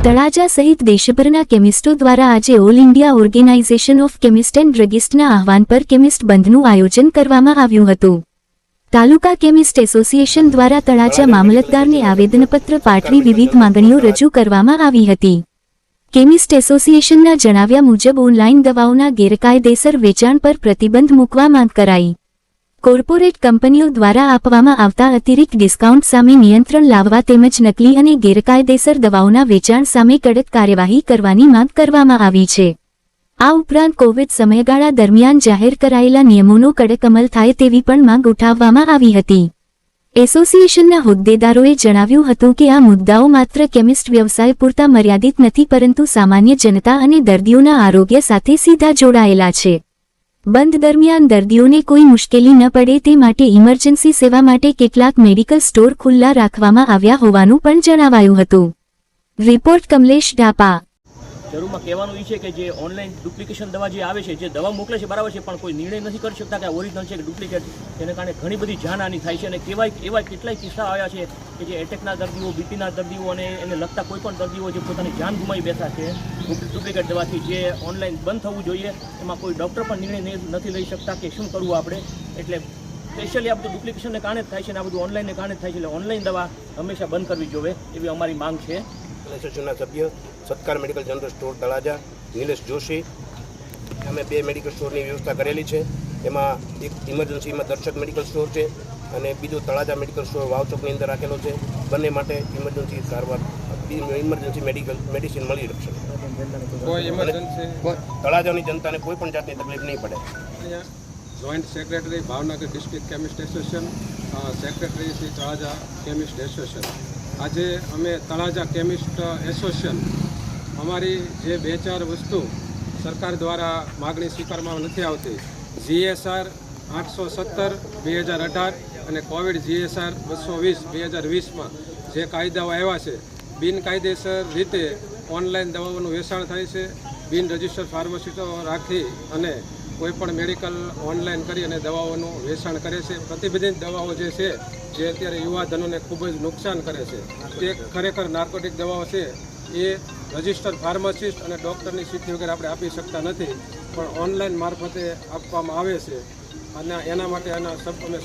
તળાજા સહિત દેશભરના કેમિસ્ટો દ્વારા આજે all India organisation of chemist and ડ્રગિસ્ટના આહવાન પર કેમિસ્ટ બંધનું આયોજન કરવામાં આવ્યું હતું। તાલુકા કેમિસ્ટ એસોસિએશન દ્વારા તળાજા મામલતદારને આવેદનપત્ર પાઠવી વિવિધ માંગણીઓ રજૂ કરવામાં આવી હતી। કેમિસ્ટ એસોસિએશનના જણાવ્યા મુજબ ઓનલાઈન દવાઓના ગેરકાયદેસર વેચાણ પર પ્રતિબંધ મૂકવા માંગ કરાઈ। કોર્પોરેટ કંપનીઓ દ્વારા આપવામાં આવતા અતિરિક્ત ડિસ્કાઉન્ટ સામે નિયંત્રણ લાવવા તેમજ નકલી અને ગેરકાયદેસર દવાઓના વેચાણ સામે કડક કાર્યવાહી કરવાની માંગ કરવામાં આવી છે। આ ઉપરાંત કોવિડ સમયગાળા દરમિયાન જાહેર કરાયેલા નિયમોનો કડક અમલ થાય તેવી પણ માંગ ઉઠાવવામાં આવી હતી। એસોસિએશનના હોદ્દેદારોએ જણાવ્યું હતું કે આ મુદ્દાઓ માત્ર કેમિસ્ટ વ્યવસાય પૂરતા મર્યાદિત નથી પરંતુ સામાન્ય જનતા અને દર્દીઓના આરોગ્ય સાથે સીધા જોડાયેલા છે। બંધ દરમિયાન દર્દીઓને કોઈ મુશ્કેલી ન પડે તે માટે ઇમરજન્સી સેવા માટે કેટલાક મેડિકલ સ્ટોર ખુલ્લા રાખવામાં આવ્યા હોવાનું પણ જણાવાયું હતું। રિપોર્ટ કમલેશ ઢાપા। જરૂરમાં કહેવાનું એ છે કે જે ઓનલાઈન ડુપ્લિકેશન દવા જે આવે છે, જે દવા મોકલે છે બરાબર છે, પણ કોઈ નિર્ણય નથી કરી શકતા કે આ ઓરિજિનલ છે કે ડુપ્લિકેટ, જેને કારણે ઘણી બધી જાનહાની થાય છે। અને એવા કેટલાય કિસ્સા આવ્યા છે કે જે એટેકના દર્દીઓ, બીપીના દર્દીઓ અને એને લગતા કોઈ પણ દર્દીઓ જે પોતાની જાન ગુમાવી બેઠા છે ડુપ્લિકેટ દવાથી, જે ઓનલાઈન બંધ થવું જોઈએ। એમાં કોઈ ડૉક્ટર પણ નિર્ણય નથી લઈ શકતા કે શું કરવું આપણે। એટલે સ્પેશિયલી આ બધું ડુપ્લિકેશનને કારણે જ થાય છે અને આ બધું ઓનલાઈનને કારણે જ થાય છે। એટલે ઓનલાઈન દવા હંમેશા બંધ કરવી જોઈએ એવી અમારી માંગ છે। એસોસિએશનના સભ્ય સત્કાર medical general store Talaja Nilesh Joshi, અમે 2 મેડિકલ સ્ટોરની વ્યવસ્થા કરેલી છે। એમાં એક ઇમરજન્સીમાં દર્શક મેડિકલ સ્ટોર છે અને બીજું તળાજા મેડિકલ સ્ટોર વાવ ચોકની અંદર રાખેલો છે। બંને માટે ઇમરજન્સી સારવાર, ઇમરજન્સી મેડિસિન મળી શકશે। તળાજાની જનતાને કોઈ પણ જાતની તકલીફ નહીં પડે। Joint secretary Bhavnagar district chemist association, secretary Shri Talaja chemist association. આજે અમે તળાજા કેમિસ્ટ એસોસિએશન અમારી જે 2-4 વસ્તુ સરકાર દ્વારા માગણી સ્વીકારવામાં નથી આવતી, GSR 817/2018 અને કોવિડ GSR 220/2020માં જે કાયદાઓ આવ્યા છે, બિનકાયદેસર રીતે ઓનલાઈન દવાઓનું વેચાણ થાય છે। બિન રજિસ્ટર્ડ ફાર્માસિસ્ટો રાખી અને કોઈપણ મેડિકલ ઓનલાઈન કરી અને દવાઓનું વેચાણ કરે છે। પ્રતિબંધિત દવાઓ જે છે, જે અત્યારે યુવાધનોને ખૂબ જ નુકસાન કરે છે, તે ખરેખર નાર્કોટિક દવાઓ છે, એ રજિસ્ટર્ડ ફાર્માસિસ્ટ અને ડૉક્ટરની સિદ્ધિ વગર આપણે આપી શકતા નથી, પણ ઓનલાઈન મારફતે આપવામાં આવે છે। અને એના માટે અમે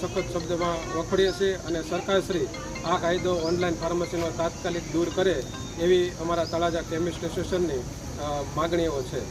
સખત શબ્દમાં વખોડીએ છીએ અને સરકારશ્રી આ કાયદો ઓનલાઈન ફાર્મસીનો તાત્કાલિક દૂર કરે એવી અમારા તળાજા કેમિસ્ટ એસોસિએશનની માગણીઓ છે।